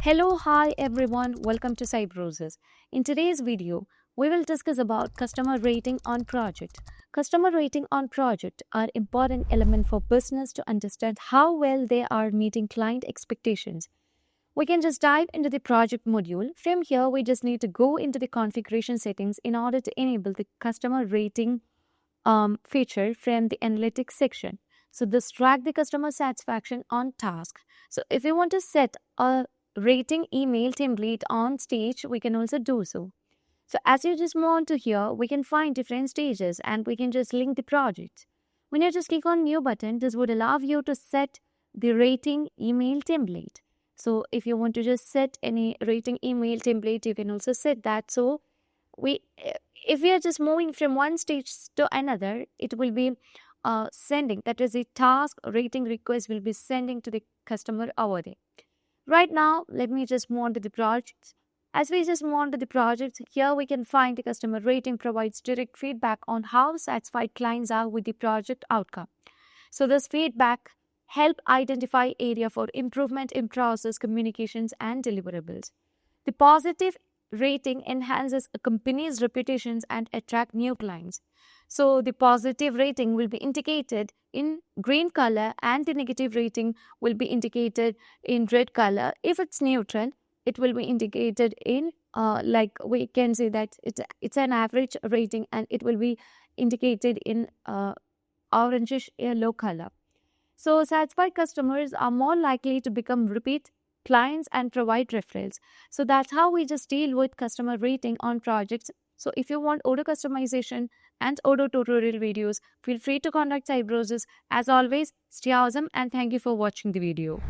Hello, hi everyone, welcome to Cybrosys. In today's video, we will discuss about customer rating on project. Customer rating on project are important element for business to understand how well they are meeting client expectations. We can just dive into the project module. From here, we just need to go into the configuration settings in order to enable the customer rating feature from the analytics section. So this track the customer satisfaction on task. So if you want to set a rating email template on stage, we can also do so. So as you just move on to here, we can find different stages and we can just link the project. When you just click on new button, this would allow you to set the rating email template. So if you want to just set any rating email template, you can also set that. So if we are just moving from one stage to another, it will be sending, that is a task rating request will be sending to the customer over there. Right now, let me just move on to the project. As we just move on to the project, here we can find the customer rating provides direct feedback on how satisfied clients are with the project outcome. So this feedback help identify area for improvement in process, communications, and deliverables. The positive rating enhances a company's reputations and attract new clients. So the positive rating will be indicated in green color and the negative rating will be indicated in red color. If it's neutral, it will be indicated in like we can say that it's an average rating and it will be indicated in orangish yellow color. So satisfied customers are more likely to become repeat clients and provide referrals. So that's how we just deal with customer rating on projects. So if you want Odoo customization and Odoo tutorial videos, feel free to contact Cybrosys. As always, stay awesome and thank you for watching the video.